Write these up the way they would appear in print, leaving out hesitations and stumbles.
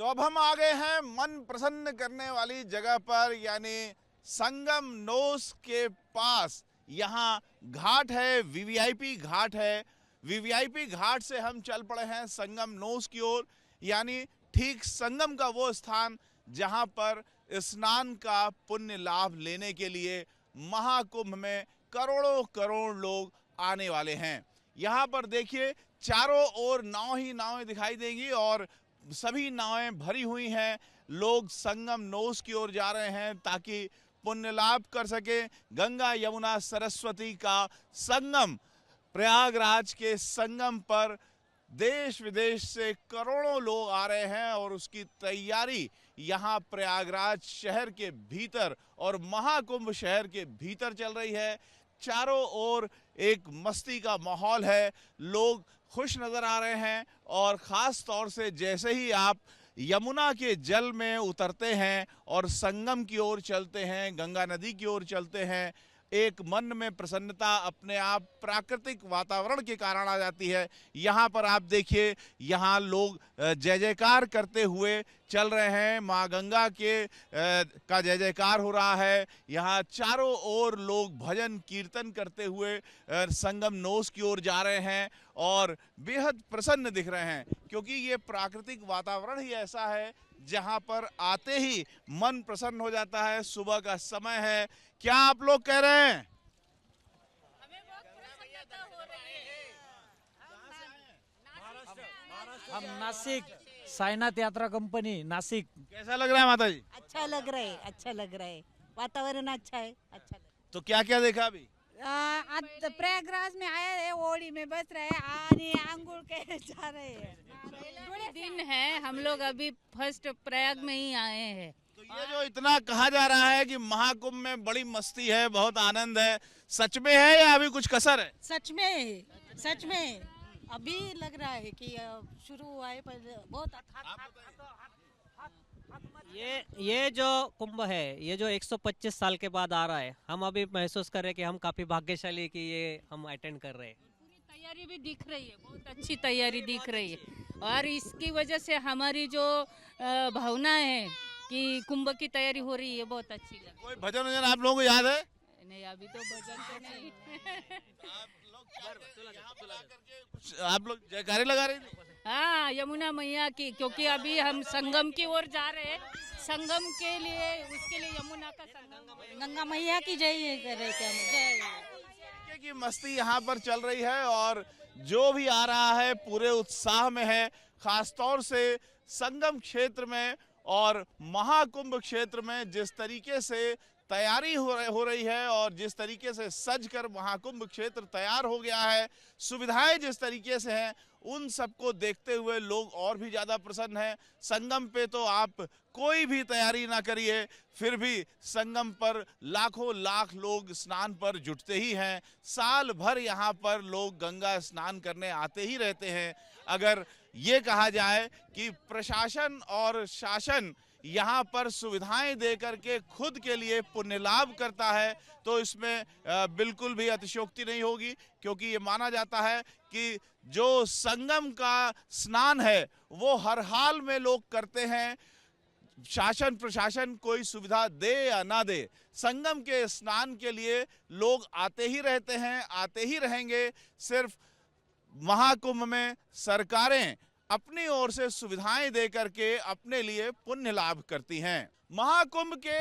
तो अब हम आ गए हैं मन प्रसन्न करने वाली जगह पर, यानी संगम नोस के पास। यहाँ घाट है, वीवीआईपी घाट है। वीवीआईपी घाट से हम चल पड़े हैं संगम नोस की ओर, यानी ठीक संगम का वो स्थान जहाँ पर स्नान का पुण्य लाभ लेने के लिए महाकुंभ में करोड़ों करोड़ लोग आने वाले हैं। यहाँ पर देखिए चारों ओर नाव ही नावें दिखाई देंगी और सभी नावें भरी हुई हैं। लोग संगम नोस की ओर जा रहे हैं ताकि पुण्य लाभ कर सके। गंगा यमुना सरस्वती का संगम, प्रयागराज के संगम पर देश विदेश से करोड़ों लोग आ रहे हैं और उसकी तैयारी यहाँ प्रयागराज शहर के भीतर और महाकुंभ शहर के भीतर चल रही है। चारों ओर एक मस्ती का माहौल है, लोग खुश नजर आ रहे हैं और ख़ास तौर से जैसे ही आप यमुना के जल में उतरते हैं और संगम की ओर चलते हैं, गंगा नदी की ओर चलते हैं, एक मन में प्रसन्नता अपने आप प्राकृतिक वातावरण के कारण आ जाती है। यहाँ पर आप देखिए, यहाँ लोग जय जयकार करते हुए चल रहे हैं। माँ गंगा के का जय जयकार हो रहा है। यहाँ चारों ओर लोग भजन कीर्तन करते हुए संगम नोस की ओर जा रहे हैं और बेहद प्रसन्न दिख रहे हैं, क्योंकि ये प्राकृतिक वातावरण ही ऐसा है जहाँ पर आते ही मन प्रसन्न हो जाता है। सुबह का समय है। क्या आप लोग कह रहे हैं? हमें बहुत प्रसन्नता हो रही है। हम नासिक साईनाथ यात्रा कंपनी नासिक। कैसा लग रहा है माता जी? अच्छा लग रहा है, अच्छा लग रहा है, वातावरण अच्छा है, अच्छा लग तो क्या क्या देखा अभी? आज प्रयागराज में आए हैं, ओड़ी में बस रहे आणि आंगुल के जा रहे हैं। थोड़े दिन है, हम लोग अभी फर्स्ट प्रयाग में ही आए हैं। तो ये जो इतना कहा जा रहा है कि महाकुंभ में बड़ी मस्ती है, बहुत आनंद है, सच में है या अभी कुछ कसर है? सच में, सच में अभी लग रहा है कि शुरू हुआ है, पर बहुत ये जो कुंभ है, ये जो 125 साल के बाद आ रहा है, हम अभी महसूस कर रहे हैं कि हम काफी भाग्यशाली कि ये हम अटेंड कर रहे हैं। पूरी तैयारी भी दिख रही है, बहुत अच्छी तैयारी दिख रही है और इसकी वजह से हमारी जो भावना है कि कुंभ की तैयारी हो रही है, बहुत अच्छी लग रही कोई भजन वजन आप लोगों को याद है? है। नहीं, अभी तो भजन तो नहीं। आप लोग जयकारे लगा रहे थे? हाँ, यमुना मैया की, क्योंकि अभी हम संगम की ओर जा रहे हैं। संगम के लिए, उसके लिए यमुना का संगम, गंगा मैया की जय कर रहे थे हम, जय। की मस्ती यहाँ पर चल रही है और जो भी आ रहा है पूरे उत्साह में है। खासतौर से संगम क्षेत्र में और महाकुंभ क्षेत्र में जिस तरीके से तैयारी हो रही है और जिस तरीके से सजकर महाकुंभ क्षेत्र तैयार हो गया है, सुविधाएं जिस तरीके से हैं, उन सबको देखते हुए लोग और भी ज़्यादा प्रसन्न हैं। संगम पे तो आप कोई भी तैयारी ना करिए, फिर भी संगम पर लाखों लाख लोग स्नान पर जुटते ही हैं। साल भर यहाँ पर लोग गंगा स्नान करने आते ही रहते हैं। अगर ये कहा जाए कि प्रशासन और शासन यहाँ पर सुविधाएं दे करके खुद के लिए पुण्य लाभ करता है, तो इसमें बिल्कुल भी अतिशयोक्ति नहीं होगी, क्योंकि ये माना जाता है कि जो संगम का स्नान है वो हर हाल में लोग करते हैं। शासन प्रशासन कोई सुविधा दे या ना दे, संगम के स्नान के लिए लोग आते ही रहते हैं, आते ही रहेंगे। सिर्फ महाकुंभ में सरकारें अपनी ओर से सुविधाएं दे करके अपने लिए पुण्य लाभ करती हैं। महाकुंभ के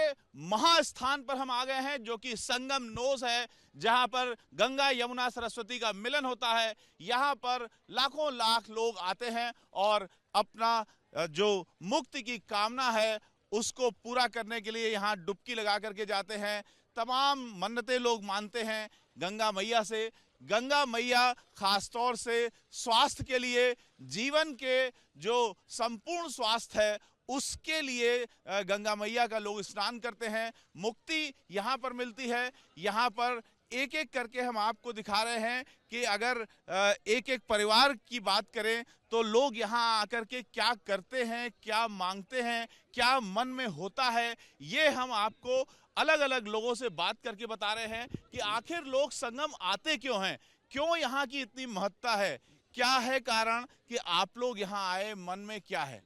महास्थान पर हम आ गए हैं, जो कि संगम नोस है, जहां पर गंगा यमुना सरस्वती का मिलन होता है। यहां पर लाखों लाख लोग आते हैं और अपना जो मुक्ति की कामना है उसको पूरा करने के लिए यहाँ डुबकी लगा करके जाते हैं। तमाम मन्नतें लोग मानते हैं गंगा मैया से। गंगा मैया खासतौर से स्वास्थ्य के लिए, जीवन के जो संपूर्ण स्वास्थ्य है उसके लिए गंगा मैया का लोग स्नान करते हैं। मुक्ति यहाँ पर मिलती है। यहाँ पर एक एक करके हम आपको दिखा रहे हैं कि अगर एक एक परिवार की बात करें तो लोग यहाँ आकर के क्या करते हैं, क्या मांगते हैं, क्या मन में होता है, ये हम आपको अलग अलग लोगों से बात करके बता रहे हैं कि आखिर लोग संगम आते क्यों हैं, क्यों यहाँ की इतनी महत्ता है, क्या है कारण कि आप लोग यहाँ आए, मन में क्या है?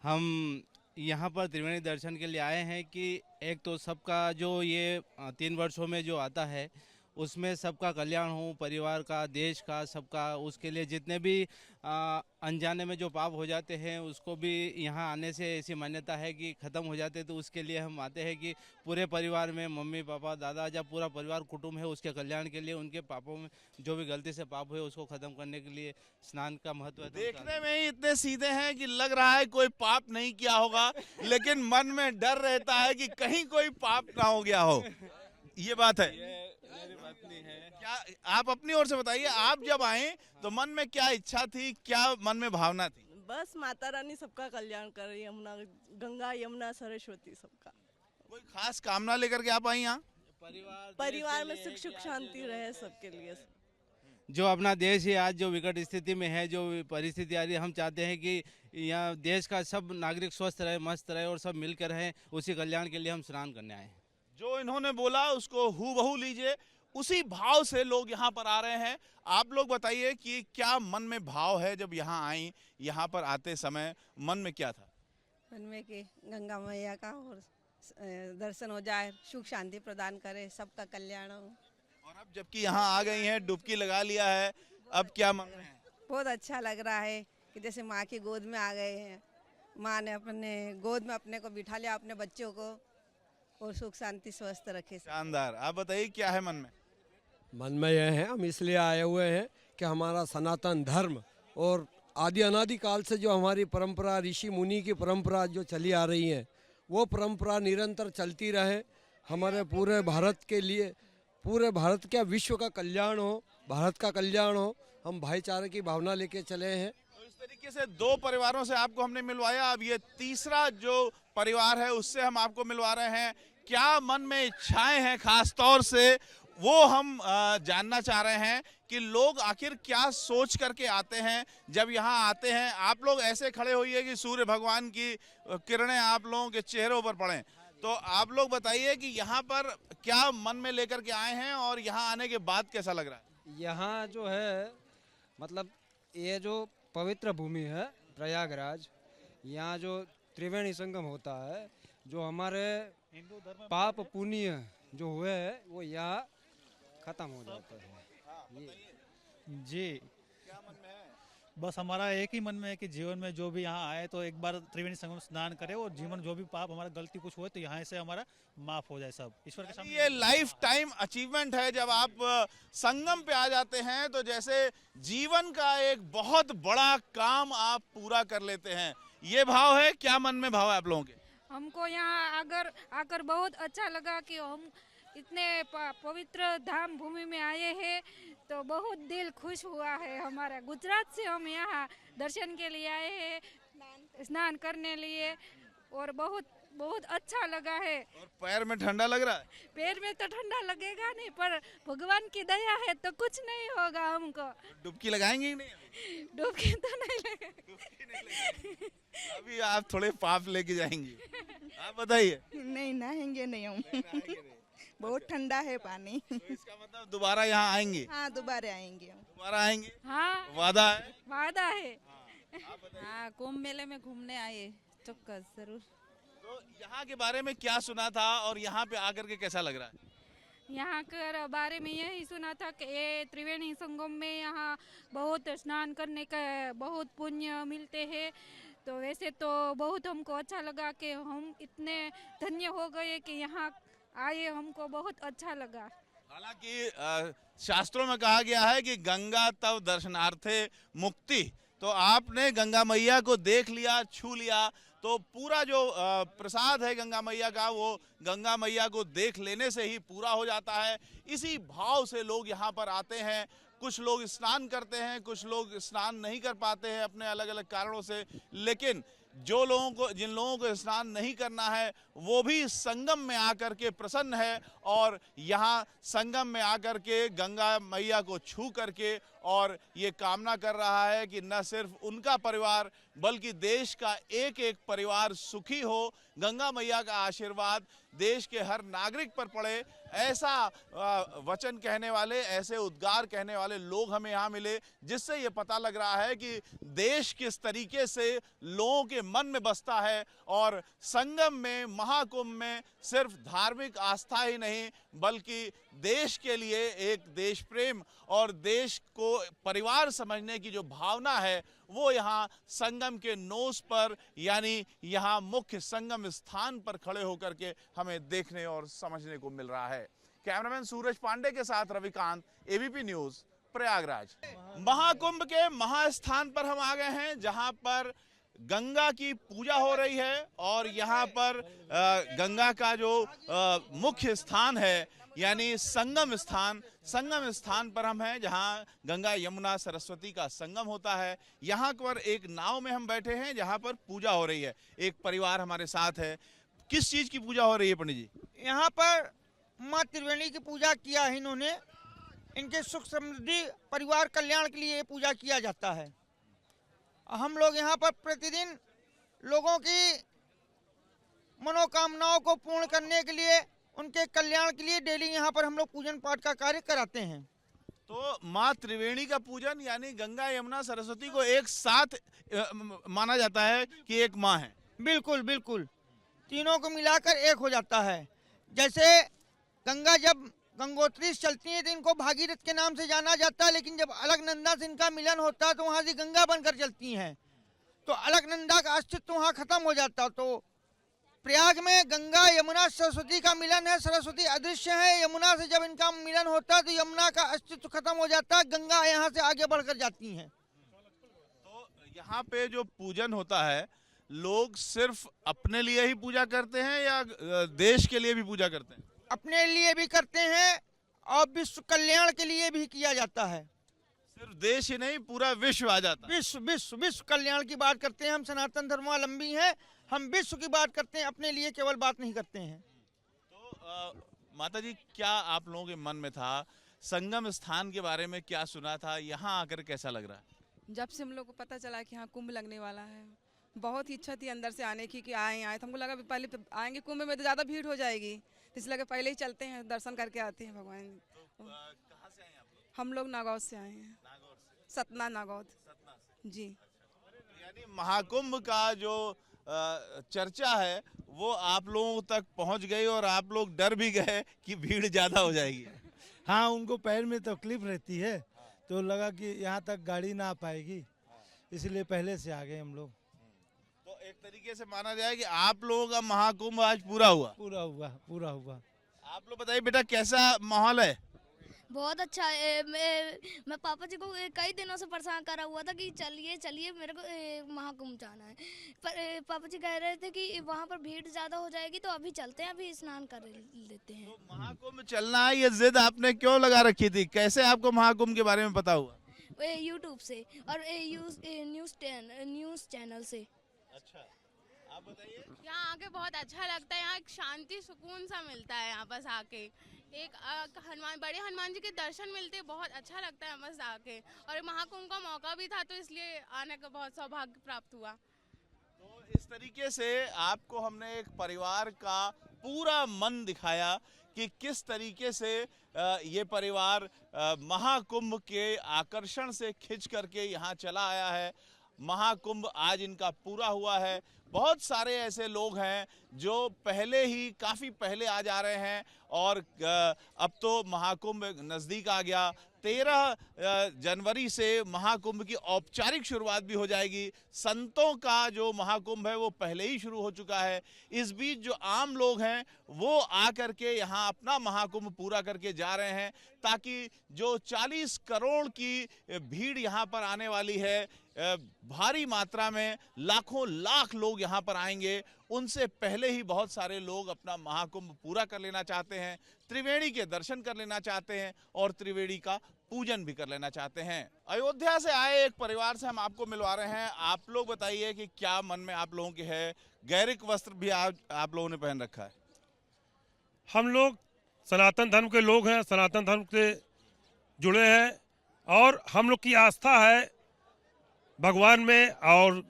हम यहाँ पर त्रिवेणी दर्शन के लिए आए हैं कि एक तो सबका जो ये 3 वर्षों में जो आता है उसमें सबका कल्याण हो, परिवार का, देश का, सबका, उसके लिए जितने भी अनजाने में जो पाप हो जाते हैं उसको भी यहाँ आने से ऐसी मान्यता है कि ख़त्म हो जाते। तो उसके लिए हम आते हैं कि पूरे परिवार में मम्मी पापा दादा जब पूरा परिवार कुटुंब है उसके कल्याण के लिए, उनके पापों में जो भी गलती से पाप हुए उसको ख़त्म करने के लिए स्नान का महत्व है। देखने में ही इतने सीधे हैं कि लग रहा है कोई पाप नहीं किया होगा, लेकिन मन में डर रहता है कि कहीं कोई पाप ना हो गया हो। ये बात है। मेरी पत्नी है। क्या आप अपनी ओर से बताइए, आप जब आए तो मन में क्या इच्छा थी, क्या मन में भावना थी? बस माता रानी सबका कल्याण कर रही है, यमुना गंगा यमुना सरस्वती सबका। कोई खास कामना लेकर के आप आई यहाँ? परिवार में सुख सुख शांति रहे सबके लिए। जो अपना देश ही आज जो विकट स्थिति में है, जो परिस्थिति आ रही है, हम चाहते हैं कि यहाँ देश का सब नागरिक स्वस्थ रहे, मस्त रहे और सब मिलकर रहें, उसी कल्याण के लिए हम स्नान करने आए हैं। जो इन्होंने बोला उसको हूबहू लीजिए, उसी भाव से लोग यहाँ पर आ रहे हैं। आप लोग बताइए कि क्या मन में भाव है जब यहाँ आई, यहाँ पर आते समय मन में क्या था? मन में कि गंगा मैया का और दर्शन हो जाए, सुख शांति प्रदान करे, सबका कल्याण हो। और अब जबकि यहाँ आ गई हैं, डुबकी लगा लिया है, अब क्या मांग रहे हैं? बहुत अच्छा लग रहा है कि जैसे माँ की गोद में आ गए हैं, माँ ने अपने गोद में अपने को बिठा लिया, अपने बच्चों को, और सुख शांति स्वस्थ रखे। शानदार। आप बताइए क्या है मन में? मन में यह है, हम इसलिए आए हुए हैं कि हमारा सनातन धर्म और आदि अनादि काल से जो हमारी परंपरा, ऋषि मुनि की परंपरा जो चली आ रही है, वो परंपरा निरंतर चलती रहे, हमारे पूरे भारत के लिए, पूरे भारत का, विश्व का कल्याण हो, भारत का कल्याण हो। हम भाईचारे की भावना लेके चले हैं। तो इस तरीके से 2 परिवारों से आपको हमने मिलवाया, अब ये तीसरा जो परिवार है उससे हम आपको मिलवा रहे हैं। क्या मन में इच्छाएं हैं खास तौर से, वो हम जानना चाह रहे हैं कि लोग आखिर क्या सोच करके आते हैं जब यहाँ आते हैं। आप लोग ऐसे खड़े होइए कि सूर्य भगवान की किरणें आप लोगों के चेहरों पर पड़ें। तो आप लोग बताइए कि यहाँ पर क्या मन में लेकर के आए हैं और यहाँ आने के बाद कैसा लग रहा है? यहाँ जो है मतलब ये जो पवित्र भूमि है प्रयागराज, यहाँ जो त्रिवेणी संगम होता है, जो हमारे पाप पुण्य जो हुए हैं वो यहाँ खत्म हो जाते हैं। जी, बस हमारा एक ही मन में है कि जीवन में जो भी यहाँ आए तो एक बार त्रिवेणी संगम स्नान करे और जीवन जो भी पाप हमारा गलती कुछ हुए तो यहाँ से हमारा माफ हो जाए सब ईश्वर के सामने। ये लाइफ टाइम अचीवमेंट है, जब आप संगम पे आ जाते हैं तो जैसे जीवन का एक बहुत बड़ा काम आप पूरा कर लेते हैं। ये भाव है। क्या मन में भाव है आप लोगों के? हमको यहाँ आकर बहुत अच्छा लगा कि हम इतने पवित्र धाम भूमि में आए हैं, तो बहुत दिल खुश हुआ है हमारा। गुजरात से हम यहाँ दर्शन के लिए आए हैं, स्नान करने लिए, और बहुत बहुत अच्छा लगा है। और पैर में ठंडा लग रहा है? पैर में तो ठंडा लगेगा नहीं, पर भगवान की दया है तो कुछ नहीं होगा हमको। डुबकी लगाएंगे कि नहीं? डुबकी तो नहीं लगेगा। अभी आप थोड़े पाप लेके जाएंगे। आप बताइए। नहीं नहाएंगे नहीं हम। बहुत ठंडा है पानी। तो इसका मतलब दोबारा यहाँ आएंगे? हाँ दोबारा आएंगे हम। दोबारा आएंगे? हाँ वादा है? वादा है। हाँ, कुंभ मेले में घूमने आए, चौक्कस जरूर। तो यहाँ के बारे में क्या सुना था और यहाँ पे आकर के कैसा लग रहा है? यहाँ के बारे में यही सुना था कि ये त्रिवेणी संगम में यहाँ बहुत स्नान करने का बहुत पुण्य मिलते हैं। तो वैसे तो बहुत हमको अच्छा लगा कि हम इतने धन्य हो गए कि यहाँ आए, हमको बहुत अच्छा लगा। हालांकि शास्त्रों में कहा गया है कि गंगा तव दर्शनार्थे मुक्ति, तो आपने गंगा मैया को देख लिया, छू लिया, तो पूरा जो प्रसाद है गंगा मैया का, वो गंगा मैया को देख लेने से ही पूरा हो जाता है। इसी भाव से लोग यहाँ पर आते हैं। कुछ लोग स्नान करते हैं, कुछ लोग स्नान नहीं कर पाते हैं अपने अलग अलग कारणों से, लेकिन जिन लोगों को स्नान नहीं करना है वो भी संगम में आकर के प्रसन्न है, और यहाँ संगम में आकर के गंगा मैया को छू करके और ये कामना कर रहा है कि न सिर्फ उनका परिवार बल्कि देश का एक एक परिवार सुखी हो। गंगा मैया का आशीर्वाद देश के हर नागरिक पर पड़े, ऐसा वचन कहने वाले, ऐसे उद्गार कहने वाले लोग हमें यहाँ मिले, जिससे ये पता लग रहा है कि देश किस तरीके से लोगों के मन में बसता है। और संगम में, महाकुंभ में सिर्फ धार्मिक आस्था ही नहीं, बल्कि देश के लिए एक देश प्रेम और देश को परिवार समझने की जो भावना है, वो यहाँ संगम के नोस पर, यानी यहाँ मुख्य संगम स्थान पर खड़े होकर के हमें देखने और समझने को मिल रहा है। कैमरामैन सूरज पांडे के साथ रविकांत, एबीपी न्यूज, प्रयागराज। महाकुंभ के महास्थान पर हम आ गए हैं, जहां पर गंगा की पूजा हो रही है और यहाँ पर गंगा का जो मुख्य स्थान है, यानी संगम स्थान पर हम हैं, जहां गंगा यमुना सरस्वती का संगम होता है। यहाँ पर एक नाव में हम बैठे हैं, जहां पर पूजा हो रही है। एक परिवार हमारे साथ है। किस चीज की पूजा हो रही है पंडित जी? यहाँ पर माँ त्रिवेणी की पूजा किया है इन्होंने। इनके सुख समृद्धि, परिवार कल्याण के लिए पूजा किया जाता है। हम लोग यहाँ पर प्रतिदिन लोगों की मनोकामनाओं को पूर्ण करने के लिए, उनके कल्याण के लिए डेली यहाँ पर हम लोग पूजन पाठ का कार्य कराते हैं। तो माँ त्रिवेणी का पूजन, यानी गंगा यमुना सरस्वती को एक साथ माना जाता है कि एक माँ है। बिल्कुल बिल्कुल, तीनों को मिलाकर एक हो जाता है। जैसे गंगा जब गंगोत्री चलती है तो इनको भागीरथ के नाम से जाना जाता है, लेकिन जब अलकनंदा से इनका मिलन होता है तो वहाँ से गंगा बनकर चलती हैं, तो अलकनंदा का अस्तित्व वहाँ खत्म हो जाता। तो प्रयाग में गंगा यमुना सरस्वती का मिलन है। सरस्वती अदृश्य है, यमुना से जब इनका मिलन होता है तो यमुना का अस्तित्व खत्म हो जाता है, गंगा यहाँ से आगे बढ़कर जाती हैं। तो यहाँ पे जो पूजन होता है, लोग सिर्फ अपने लिए ही पूजा करते हैं या देश के लिए भी पूजा करते हैं? अपने लिए भी करते हैं और विश्व कल्याण के लिए भी किया जाता है। सिर्फ देश ही नहीं, पूरा विश्व आ जाता है। विश्व कल्याण की बात करते हैं। हम सनातन धर्मावलंबी हैं, हम विश्व की बात करते हैं, अपने लिए केवल बात नहीं करते हैं। तो माता जी, क्या आप लोगों के मन में था? संगम स्थान के बारे में क्या सुना था? यहाँ आकर कैसा लग रहा है? जब से हम लोग को पता चला कि यहाँ कुंभ लगने वाला है, बहुत ही इच्छा थी अंदर से आने की कि आए तो हमको लगा पहले आएंगे कुंभ में तो ज़्यादा भीड़ हो जाएगी, इसलिए लगे पहले ही चलते हैं, दर्शन करके आते हैं भगवान। तो कहाँ से आए आप लोग? हम लोग नागौद से आए हैं। सतना नागौद जी। यानी महाकुंभ का जो चर्चा है वो आप लोगों तक पहुंच गई और आप लोग डर भी गए कि भीड़ ज्यादा हो जाएगी। हाँ, उनको पैर में तकलीफ रहती है, तो लगा कि यहाँ तक गाड़ी ना आ पाएगी, इसलिए पहले से आ गए हम लोग। तो एक तरीके से माना जाए कि आप लोगों का महाकुंभ आज पूरा हुआ। आप लोग बताइए बेटा, कैसा माहौल है? बहुत अच्छा है। मैं पापा जी को कई दिनों से परेशान करा हुआ था कि चलिए मेरे को महाकुंभ जाना है, पर पापा जी कह रहे थे कि वहाँ पर भीड़ ज़्यादा हो जाएगी, तो अभी चलते हैं, अभी स्नान कर लेते हैं। तो महाकुंभ चलना है, ये जिद आपने क्यों लगा रखी थी? कैसे आपको महाकुंभ के बारे में पता हुआ? यूट्यूब से और न्यूज़ चैनल से। अच्छा, आप बताइए। यहाँ आके बहुत अच्छा लगता है, यहाँ एक शांति सुकून सा मिलता है। यहाँ बस आके एक बड़े हनुमान जी के दर्शन मिलते हैं, बहुत अच्छा लगता है बस आके। और महाकुंभ का मौका भी था, तो इसलिए आने का बहुत सौभाग्य प्राप्त हुआ। तो इस तरीके से आपको हमने एक परिवार का पूरा मन दिखाया कि किस तरीके से ये परिवार महाकुंभ के आकर्षण से खिंच करके यहाँ चला आया है। महाकुंभ आज इनका पूरा हुआ है। बहुत सारे ऐसे लोग हैं जो पहले ही, काफ़ी पहले आ जा रहे हैं और अब तो महाकुंभ नज़दीक आ गया। 13 जनवरी से महाकुंभ की औपचारिक शुरुआत भी हो जाएगी। संतों का जो महाकुंभ है वो पहले ही शुरू हो चुका है। इस बीच जो आम लोग हैं वो आकर के यहाँ अपना महाकुंभ पूरा करके जा रहे हैं, ताकि जो 40 करोड़ की भीड़ यहाँ पर आने वाली है, भारी मात्रा में लाखों लाख लोग यहाँ पर आएंगे, उनसे पहले ही बहुत सारे लोग अपना महाकुंभ पूरा कर लेना चाहते हैं, त्रिवेणी के दर्शन कर लेना चाहते हैं और त्रिवेणी का पूजन भी कर लेना चाहते हैं। अयोध्या से आए एक परिवार से हम आपको मिलवा रहे हैं। आप लोग बताइए कि क्या मन में आप लोगों के है? गैरिक वस्त्र भी आप लोगों ने पहन रखा है। हम लोग सनातन धर्म के लोग हैं, सनातन धर्म से जुड़े हैं और हम लोग की आस्था है भगवान में और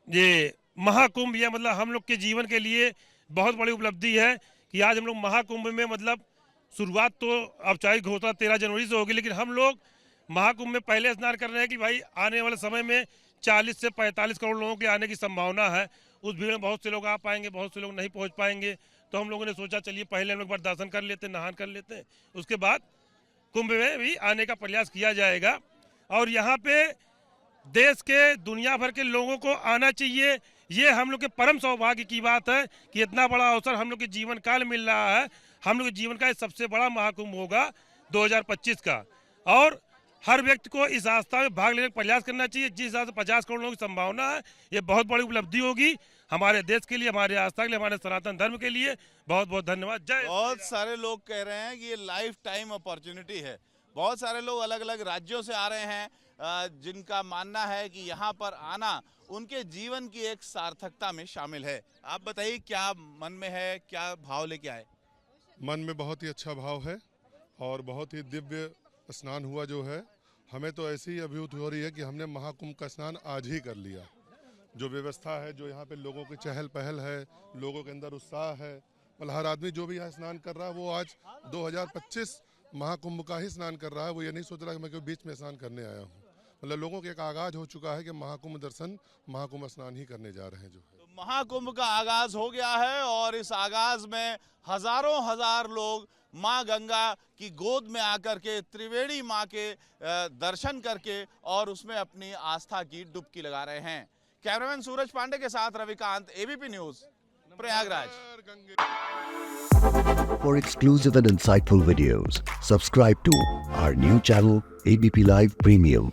ये महाकुंभ, ये मतलब हम लोग के जीवन के लिए बहुत बड़ी उपलब्धि है कि आज हम लोग महाकुंभ में मतलब शुरुआत तो औपचारिक घोषणा 13 जनवरी से होगी, लेकिन हम लोग महाकुंभ में पहले स्नान कर रहे हैं कि भाई आने वाले समय में 40 से 45 करोड़ लोगों के आने की संभावना है। उस भीड़ में बहुत से लोग आ पाएंगे, बहुत से लोग नहीं पहुंच पाएंगे, तो हम लोगों ने सोचा चलिए पहले हम लोग बार दर्शन कर लेते हैं, नहान कर लेते हैं, उसके बाद कुंभ में भी आने का प्रयास किया जाएगा। और यहाँ पे देश के दुनिया भर के लोगों को आना चाहिए। ये हम लोग के परम सौभाग्य की बात है कि इतना बड़ा अवसर हम लोग के जीवन काल मिल रहा है। हम लोग के जीवन का सबसे बड़ा महाकुंभ होगा 2025 का, और हर व्यक्ति को इस आस्था में भाग लेने का प्रयास करना चाहिए। जिस हिसाब से 50 करोड़ लोगों की संभावना है, ये बहुत बड़ी उपलब्धि होगी हमारे देश के लिए, हमारे आस्था के लिए, हमारे सनातन धर्म के लिए। बहुत बहुत धन्यवाद। जय। बहुत सारे लोग कह रहे हैं कि ये लाइफ टाइम अपॉर्चुनिटी है। बहुत सारे लोग अलग अलग राज्यों से आ रहे हैं, जिनका मानना है कि यहाँ पर आना उनके जीवन की एक सार्थकता में शामिल है। आप बताइए क्या मन में है, क्या भाव लेके आए? मन में बहुत ही अच्छा भाव है और बहुत ही दिव्य स्नान हुआ जो है। हमें तो ऐसी ही अभिभूति हो रही है कि हमने महाकुंभ का स्नान आज ही कर लिया। जो व्यवस्था है, जो यहाँ पे लोगों की चहल पहल है, लोगों के अंदर उत्साह है, मतलब हर आदमी जो भी यहाँ स्नान कर रहा है वो आज 2025 महाकुंभ का ही स्नान कर रहा है। वो ये नहीं सोच रहा कि मैं कोई बीच में स्नान करने आया हूँ। मतलब लोगों का एक आगाज हो चुका है कि महाकुंभ दर्शन, महाकुंभ स्नान ही करने जा रहे हैं। जो है तो महाकुंभ का आगाज हो गया है और इस आगाज में हजारों हजार लोग माँ गंगा की गोद में आकर के त्रिवेणी माँ के दर्शन करके और उसमें अपनी आस्था की डुबकी लगा रहे हैं। कैमरामैन सूरज पांडे के साथ Ravikant, ABP news, Prayagraj. For exclusive and insightful videos, subscribe to our new channel ABP Live Premium.